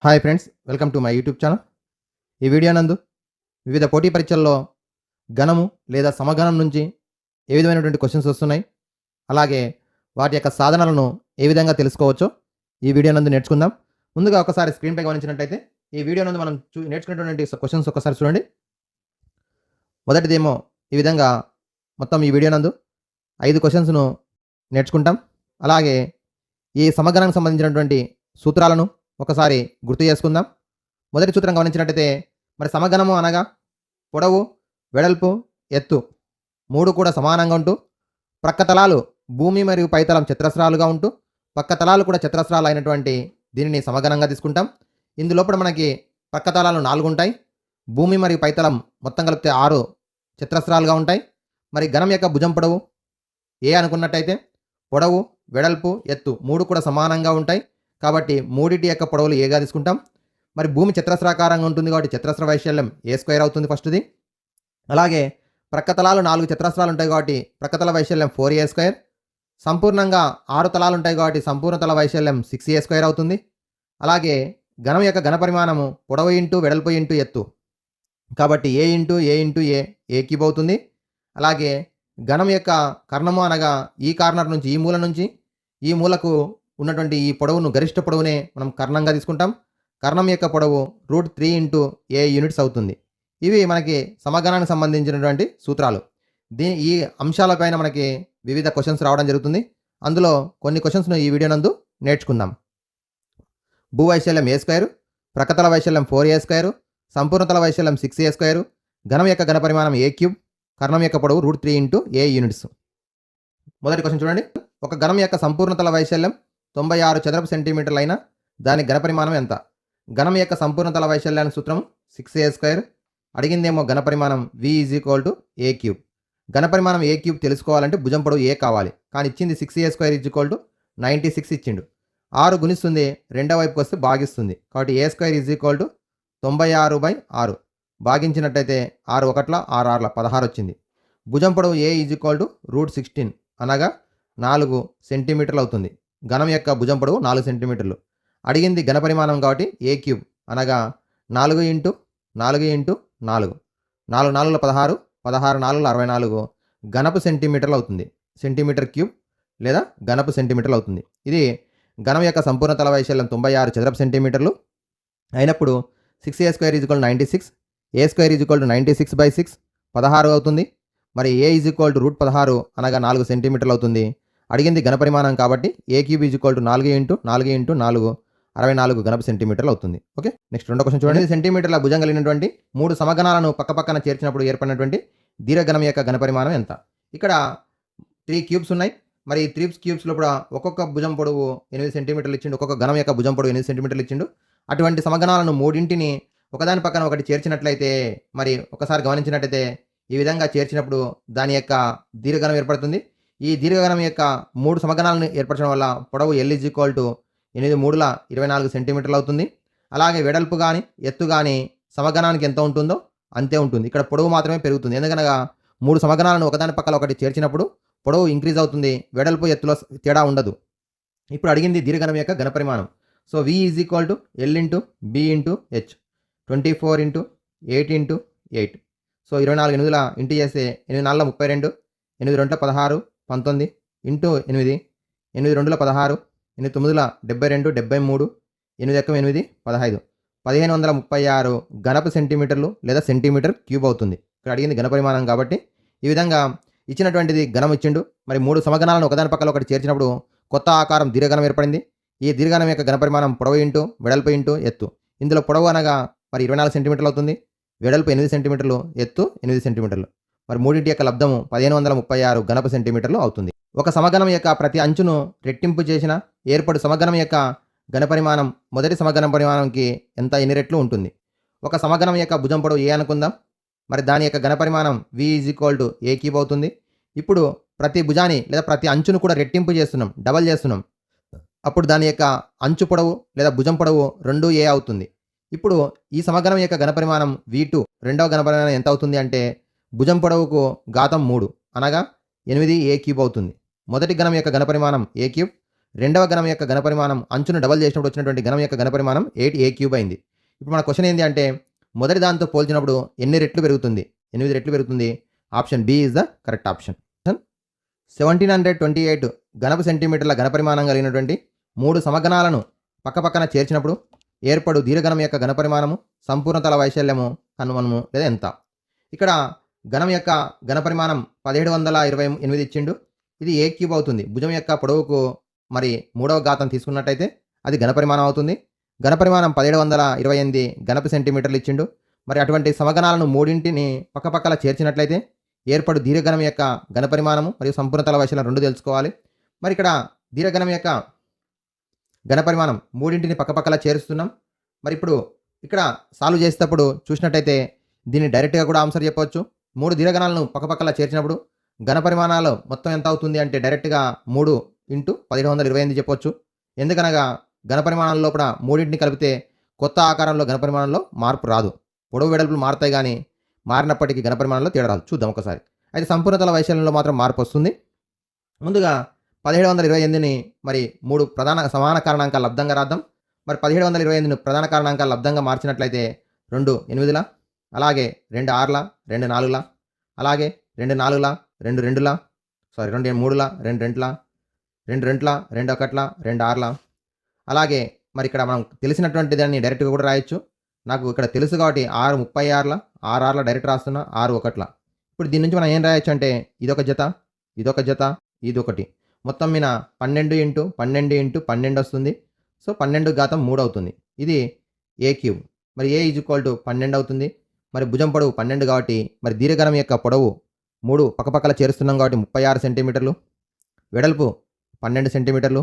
Hi friends, welcome to my YouTube channel. ఈ video నందు వివిధ పోటీ పరీక్షల్లో ఘనము లేదా సమఘనం నుంచి ఏ విధమైనటువంటి క్వశ్చన్స్ వస్తున్నాయి, అలాగే వాటి యొక్క సాధనలను ఏ విధంగా తెలుసుకోవచ్చో ఈ వీడియో నందు నేర్చుకుందాం. ముందుగా ఒకసారి స్క్రీన్పై గమనించినట్టయితే ఈ వీడియో నందు మనం నేర్చుకునేటువంటి క్వశ్చన్స్ ఒకసారి చూడండి. మొదటిదేమో ఈ విధంగా మొత్తం ఈ వీడియో నందు 5 క్వశ్చన్స్ను నేర్చుకుంటాం. అలాగే ఈ సమఘనానికి సంబంధించినటువంటి సూత్రాలను ఒకసారి గుర్తు చేసుకుందాం. మొదటి సూత్రం గమనించినట్టయితే మరి సమఘనము అనగా పొడవు, వెడల్పు, ఎత్తు 3 కూడా సమానంగా ఉంటూ ప్రక్కతలాలు భూమి మరియు పైతలం చతురస్రాలుగా ఉంటూ పక్కతలాలు కూడా చతురస్రాలు అయినటువంటి దీనిని సమఘనంగా తీసుకుంటాం. ఇందులోపల మనకి ప్రక్కతలాలు 4 ఉంటాయి. భూమి మరియు పైతలం మొత్తం కలిపితే 6 చతురస్రాలుగా ఉంటాయి. మరి ఘనం యొక్క భుజం పొడవు ఏ అనుకున్నట్టయితే పొడవు, వెడల్పు, ఎత్తు 3 కూడా సమానంగా ఉంటాయి. కాబట్టి మూడిటి యొక్క పొడవులు ఏగా తీసుకుంటాం. మరి భూమి చతురస్రాకారంగా ఉంటుంది కాబట్టి చతురస్ర వైశాల్యం A² అవుతుంది ఫస్ట్ది. అలాగే ప్రక్కతలాలు 4 చతురస్రాలు ఉంటాయి కాబట్టి ప్రక్కతల వైశాల్యం 4A². సంపూర్ణంగా 6 తలాలు ఉంటాయి కాబట్టి సంపూర్ణ తల వైశాల్యం 6A² అవుతుంది. అలాగే ఘనం యొక్క ఘన పరిమాణము పొడవు ఇంటూ వెడల్పు ఇంటూ ఎత్తు కాబట్టి A ఇంటూ ఏ క్యూబ్ అవుతుంది. అలాగే ఘనం యొక్క కర్ణము అనగా ఈ కార్నర్ నుంచి ఈ మూల నుంచి ఈ మూలకు ఉన్నటువంటి ఈ పొడవును గరిష్ట పొడవునే మనం కర్ణంగా తీసుకుంటాం. కర్ణం యొక్క పొడవు √3 ఇంటూ ఏ యూనిట్స్ అవుతుంది. ఇవి మనకి సమఘనానికి సంబంధించినటువంటి సూత్రాలు. ఈ అంశాలపైన మనకి వివిధ క్వశ్చన్స్ రావడం జరుగుతుంది. అందులో కొన్ని క్వశ్చన్స్ను ఈ వీడియో నందు నేర్చుకుందాం. భూవైశాల్యం A², ప్రక్కతల వైశాల్యం 4A², సంపూర్ణతల వైశాల్యం 6A², ఘనం యొక్క ఘన పరిమాణం A³ కర్ణం యొక్క పొడవు √3 ఇంటూ ఏ యూనిట్స్. మొదటి క్వశ్చన్ చూడండి. ఒక ఘనం యొక్క సంపూర్ణతల వైశాల్యం 96 చదరపు సెంటీమీటర్లు అయినా దాని ఘన పరిమాణం ఎంత? ఘనం యొక్క సంపూర్ణతల వైశాల్యానికి సూత్రం 6A². అడిగిందేమో ఘన పరిమాణం V = A³. ఘన పరిమాణం A³ తెలుసుకోవాలంటే భుజం పొడవు ఏ కావాలి. కానీ ఇచ్చింది 6A² 96 ఇచ్చిండు. 6 గుణిస్తుంది రెండో వైపుకి వస్తే భాగిస్తుంది. కాబట్టి A² 96/6 భాగించినట్టయితే 6 1 6 6 16 వచ్చింది. భుజం పొడవు A √16 అనగా 4 సెంటీమీటర్లు అవుతుంది. ఘనం యొక్క భుజం పొడవు 4 సెంటీమీటర్లు. అడిగింది ఘన పరిమాణం కాబట్టి A³ అనగా 4 ఇంటూ 4 ఇంటూ 4 4 4 16 16 4 64 ఘనపు సెంటీమీటర్లు అవుతుంది. సెంటీమీటర్ క్యూబ్ లేదా ఘనపు సెంటీమీటర్లు అవుతుంది. ఇది ఘనం యొక్క సంపూర్ణ తల వైశాల్యం 96 చదరపు సెంటీమీటర్లు అయినప్పుడు 6A² 96, A² 96/6 16 అవుతుంది. మరి A √16 అనగా 4 సెంటీమీటర్లు అవుతుంది. అడిగింది ఘన పరిమాణం కాబట్టి A³ 4 ఇంటూ 4 ఇంటూ 4 64 ఘనపు సెంటీమీటర్లు అవుతుంది. ఓకే, నెక్స్ట్ రెండో క్వశ్చన్ చూడండి. 8 సెంటీమీటర్ల భుజం కలిగినటువంటి 3 సమఘనాలను పక్కపక్కన చేర్చినప్పుడు ఏర్పడినటువంటి దీర్ఘఘనం యొక్క ఘన పరిమాణం ఎంత? ఇక్కడ 3 క్యూబ్స్ ఉన్నాయి. మరి ఈ 3 క్యూబ్స్లో కూడా ఒక్కొక్క భుజం పొడవు 8 సెంటీమీటర్లు ఇచ్చిండు. ఒక్కొక్క ఘనం యొక్క భుజం పొడవు 8 సెంటీమీటర్లు ఇచ్చిండు. అటువంటి సమఘనాలను మూడింటిని ఒకదాని పక్కన ఒకటి చేర్చినట్లయితే మరి ఒకసారి గమనించినట్టయితే ఈ విధంగా చేర్చినప్పుడు దాని యొక్క దీర్ఘఘనం ఏర్పడుతుంది. ఈ దీర్ఘఘనం యొక్క 3 సమఘనాలను ఏర్పరచడం వల్ల పొడవు L = 8 3 24 సెంటీమీటర్లు అవుతుంది. అలాగే వెడల్పు కానీ ఎత్తు కానీ సమఘనానికి ఎంత ఉంటుందో అంతే ఉంటుంది. ఇక్కడ పొడవు మాత్రమే పెరుగుతుంది. ఎందుకనగా 3 సమఘనాలను ఒకదాని పక్కన ఒకటి చేర్చినప్పుడు పొడవు ఇంక్రీజ్ అవుతుంది, వెడల్పు ఎత్తులో తేడా ఉండదు. ఇప్పుడు అడిగింది దీర్ఘఘనం యొక్క ఘన పరిమాణం. So V = L × B × H 24 × 8 × 8. So 24 8ల into చేస్తే 8 4 32, 8 2 16 19 ఇంటూ 8 8 2 16, 8 9 72 73, 8 1 8 15 1536 ఘనపు సెంటీమీటర్లు లేదా సెంటీమీటర్ క్యూబ్ అవుతుంది. ఇక్కడ అడిగింది ఘన పరిమాణం కాబట్టి ఈ విధంగా ఇచ్చినటువంటిది ఘనం ఇచ్చిండు. మరి 3 సమఘనాలను ఒకదాని పక్కన ఒకటి చేర్చినప్పుడు కొత్త ఆకారం దీర్ఘఘనం ఏర్పడింది. ఈ దీర్ఘఘనం యొక్క ఘన పరిమాణం పొడవు ఇంటూ వెడల్పు ఇంటూ ఎత్తు. ఇందులో పొడవు అనగా మరి 24 సెంటీమీటర్లు అవుతుంది. వెడల్పు 8 సెంటీమీటర్లు, ఎత్తు 8 సెంటీమీటర్లు. మరి మూడింటి యొక్క లబ్ధము 1536 ఘనపు సెంటీమీటర్లు అవుతుంది. ఒక సమఘనం యొక్క ప్రతి అంచును రెట్టింపు చేసిన ఏర్పడు సమఘనం యొక్క ఘన పరిమాణం మొదటి సమఘనం పరిమాణంకి ఎన్ని రెట్లు ఉంటుంది? ఒక సమఘనం యొక్క భుజం పొడవు ఏ అనుకుందాం. మరి దాని యొక్క ఘన పరిమాణం V = A³ అవుతుంది. ఇప్పుడు ప్రతి భుజాన్ని లేదా ప్రతి అంచును కూడా రెట్టింపు చేస్తున్నాం, డబల్ చేస్తున్నాం. అప్పుడు దాని యొక్క అంచు పొడవు లేదా భుజం పొడవు 2A అవుతుంది. ఇప్పుడు ఈ సమఘనం యొక్క ఘన పరిమాణం V2 రెండవ ఘన పరిమాణం ఎంత అవుతుంది అంటే భుజం పొడవుకు ఘాతం 3 అనగా 8A³ అవుతుంది. మొదటి ఘనం యొక్క ఘన పరిమాణం A³, రెండవ ఘనం యొక్క ఘనపరిమాణం అంచును డబల్ చేసినప్పుడు వచ్చినటువంటి ఘనం యొక్క ఘనపరిమాణం 8a³ అయింది. ఇప్పుడు మన క్వశ్చన్ ఏంటి అంటే మొదటి దాంతో పోల్చినప్పుడు ఎన్ని రెట్లు పెరుగుతుంది? 8 రెట్లు పెరుగుతుంది. Option B is the correct option. 1728 ఘనపు సెంటీమీటర్ల ఘనపరిమాణం కలిగినటువంటి 3 సమఘనాలను పక్కపక్కన చేర్చినప్పుడు ఏర్పడు దీర్ఘఘనం యొక్క ఘనపరిమాణము సంపూర్ణతల వైశాల్యము కనుమనము లేదా ఎంత? ఇక్కడ ఘనం యొక్క ఘనపరిమాణం 1728 ఇచ్చిండు. ఇది a³ అవుతుంది. భుజం యొక్క పొడవుకు మరి 3వ ఘాతం తీసుకున్నట్టయితే అది ఘనపరిమాణం అవుతుంది. ఘనపరిమాణం 1728 ఘనపు సెంటీమీటర్లు ఇచ్చిండు. మరి అటువంటి సమఘనాలను మూడింటిని పక్కపక్కల చేర్చినట్లయితే ఏర్పడు దీర్ఘఘనం యొక్క ఘనపరిమాణము మరియు సంపూర్ణతల వైశాల్యం రెండు తెలుసుకోవాలి. మరి ఇక్కడ దీర్ఘఘనం యొక్క ఘనపరిమాణం మూడింటిని పక్కపక్కల చేరుస్తున్నాం. మరి ఇప్పుడు ఇక్కడ సాల్వ్ చేసేటప్పుడు చూసినట్టయితే దీన్ని డైరెక్ట్గా కూడా ఆన్సర్ చెప్పవచ్చు. 3 దీర్ఘఘనాలను పక్కపక్కల చేర్చినప్పుడు ఘనపరిమాణాలు మొత్తం ఎంత అవుతుంది అంటే డైరెక్ట్గా 3 × 1728 చెప్పవచ్చు. ఎందుకనగా ఘనపరిమాణాల లోపల మూడింటిని కలిపితే కొత్త ఆకారంలో ఘనపరిమాణంలో మార్పు రాదు. పొడవు వెడల్పులు మారుతాయి కానీ మారినప్పటికీ ఘనపరిమాణంలో తేడా రాదు. చూద్దాం ఒకసారి. అయితే సంపూర్ణతల వైశాల్యంలో మాత్రం మార్పు వస్తుంది. ముందుగా 1728ని మరి 3 ప్రధాన సమాన కారణాంకాల లబ్ధంగా రాద్దాం. మరి 1728ను ప్రధాన కారణాంకాల లబ్ధంగా మార్చినట్లయితే 2 8ల, అలాగే 2 6ల, 2 4ల, అలాగే 2 4ల, 2 2ల, 2 3ల, 2 2ల, 2 2ల, 2 1ల, 2 6ల, అలాగే మరి ఇక్కడ మనం తెలిసినటువంటి దాన్ని డైరెక్ట్గా కూడా రాయొచ్చు. నాకు ఇక్కడ తెలుసు కాబట్టి 6 36ల, 6 6ల డైరెక్ట్ రాస్తున్నా, 6 1ల. ఇప్పుడు దీని నుంచి మనం ఏం రాయొచ్చు అంటే ఇదొక జత, ఇదొక జత, ఇది ఒకటి, మొత్తం మీద 12 × 12 × 12 వస్తుంది. సో 12 ఘాతం 3 అవుతుంది. ఇది a³. మరి a = 12 అవుతుంది. మరి భుజం పొడవు 12 కాబట్టి మరి దీర్ఘఘనం యొక్క పొడవు 3 పక్కపక్కల చేరుస్తున్నాం కాబట్టి 36 సెంటీమీటర్లు, వెడల్పు 12 సెంటీమీటర్లు,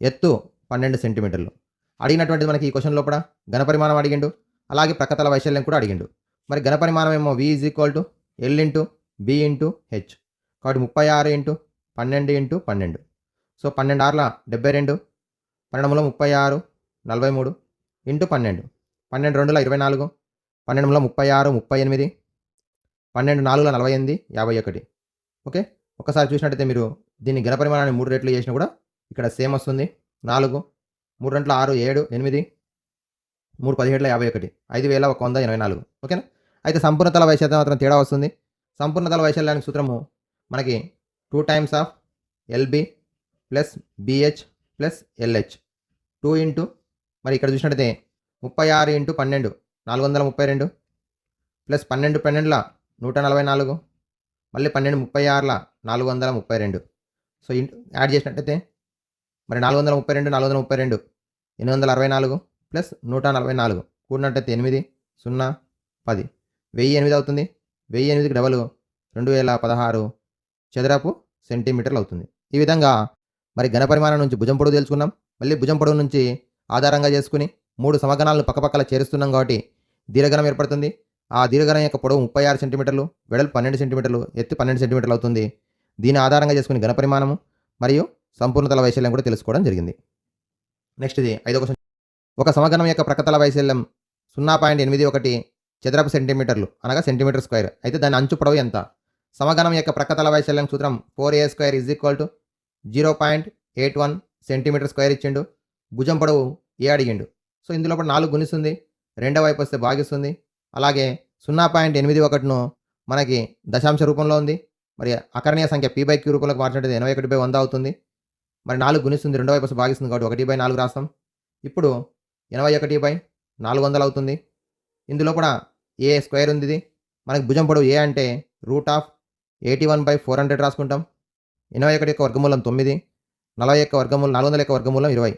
ఎత్తు 12 సెంటీమీటర్లు. అడిగినటువంటిది మనకి ఈ క్వశ్చన్ లోపల ఘనపరిమాణం అడిగిండు, అలాగే ప్రక్కతల వైశాల్యం కూడా అడిగిండు. మరి ఘనపరిమాణం ఏమో v = L × b × h కాబట్టి 36 × 12 × 12. సో 12 6ల 72, 12 36 43 × 12, 12 2ల 24, 12 36 38, 12 4ల 48 51. ఓకే, ఒకసారి చూసినట్టయితే మీరు దీన్ని ఘనపరిమాణాన్ని 3 రెట్లు చేసినా కూడా ఇక్కడ సేమ్ వస్తుంది. 4 3 2 6 7 8 3 17 51 5184. ఓకేనా. అయితే సంపూర్ణతల వైశాల్యం మాత్రం తేడా వస్తుంది. సంపూర్ణతల వైశాల్యానికి సూత్రము మనకి 2 times of LB + BH + LH 2 × మరి ఇక్కడ చూసినట్టయితే 36 × 12 432 + 12 12ల 144, మళ్ళీ 12 36ల 432. సో యాడ్ చేసినట్టయితే మరి 432 432 864 + 144 కూడినట్టయితే 8 0 10 1008 అవుతుంది. 1008కి డబల్ 2016 చదరపు సెంటీమీటర్లు అవుతుంది. ఈ విధంగా మరి ఘనపరిమాణం నుంచి భుజం పొడవు తెలుసుకున్నాం. మళ్ళీ భుజం పొడవు నుంచి ఆధారంగా చేసుకుని 3 సమఘనాలను పక్కపక్కల చేరుస్తున్నాం కాబట్టి దీర్ఘఘనం ఏర్పడుతుంది. ఆ దీర్ఘఘనం యొక్క పొడవు 36 సెంటీమీటర్లు, వెడల్పు 12 సెంటీమీటర్లు, ఎత్తు 12 సెంటీమీటర్లు అవుతుంది. దీన్ని ఆధారంగా చేసుకుని ఘనపరిమాణము మరియు సంపూర్ణతల వైశాల్యం కూడా తెలుసుకోవడం జరిగింది. నెక్స్ట్ ఇది 5వ క్వశ్చన్. ఒక సమఘనం యొక్క ప్రక్కతల వైశాల్యం 0.81 చదరపు సెంటీమీటర్లు అనగా సెంటీమీటర్ స్క్వేర్. అయితే దాని అంచు పొడవు ఎంత? సమఘనం యొక్క ప్రక్కతల వైశాల్యం సూత్రం 4a² = 0.81 సెంటీమీటర్ స్క్వేర్ ఇచ్చిండు. భుజం పొడవు ఏ అడిగిండు. సో ఇందులో 4 గుణిస్తుంది, రెండో వైపు వస్తే భాగిస్తుంది. అలాగే 0.81ను మనకి దశాంశ రూపంలో ఉంది. మరి అకరణీయ సంఖ్య p/q రూపంలోకి మార్చినట్టు 81/100 అవుతుంది. మరి 4 గుణిస్తుంది, రెండో వైపు వస్తే భాగిస్తుంది కాబట్టి 1/4 రాస్తాం. ఇప్పుడు 81/400 అవుతుంది. ఇందులో కూడా ఏ స్క్వేర్ ఉంది. ఇది మనకి భుజం పొడవు ఏ అంటే √81/400 రాసుకుంటాం. 81 యొక్క వర్గమూలం 9, 40 యొక్క వర్గమూలం 400 యొక్క వర్గమూలం 20,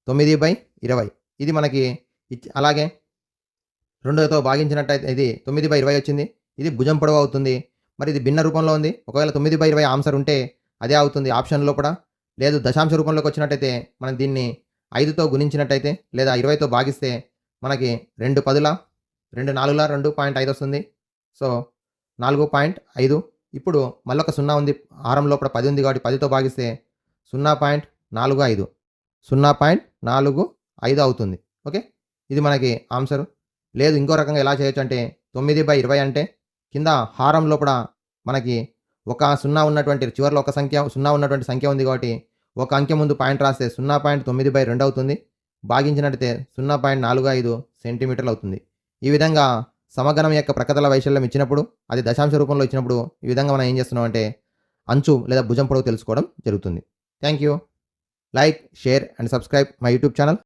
9/20 ఇది మనకి అలాగే 2తో భాగించినట్టయితే ఇది 9/20 వచ్చింది. ఇది భుజం పొడవు అవుతుంది. మరి ఇది భిన్న రూపంలో ఉంది. ఒకవేళ 9/20 ఆన్సర్ ఉంటే అదే అవుతుంది ఆప్షన్లో కూడా. లేదు దశాంశ రూపంలోకి వచ్చినట్టయితే మనం దీన్ని 5తో గుణించినట్టయితే లేదా 20తో భాగిస్తే మనకి 2 10ల 2 4ల 2.5 వస్తుంది. సో 4.5. ఇప్పుడు మళ్ళొక 0 ఉంది, హారం లోపల 10 ఉంది కాబట్టి 10తో భాగిస్తే 0.45 0.45 అవుతుంది. ఓకే, ఇది మనకి ఆన్సరు. లేదు ఇంకో రకంగా ఎలా చేయొచ్చు అంటే 9/20 అంటే కింద హారం లోపల మనకి ఒక 0 ఉన్నటువంటి చివరిలో ఒక సంఖ్య 0 ఉన్నటువంటి సంఖ్య ఉంది కాబట్టి ఒక అంకె ముందు పాయింట్ రాస్తే 0.9/2 అవుతుంది. భాగించినట్టయితే 0.45 సెంటీమీటర్లు అవుతుంది. ఈ విధంగా సమగణం యొక్క ప్రకతల వైశాల్యం ఇచ్చినప్పుడు, అది దశాంశ రూపంలో ఇచ్చినప్పుడు ఈ విధంగా మనం ఏం చేస్తున్నాం అంటే అంచు లేదా భుజం పొడవు తెలుసుకోవడం జరుగుతుంది. Thank you. Like, share and subscribe my YouTube channel.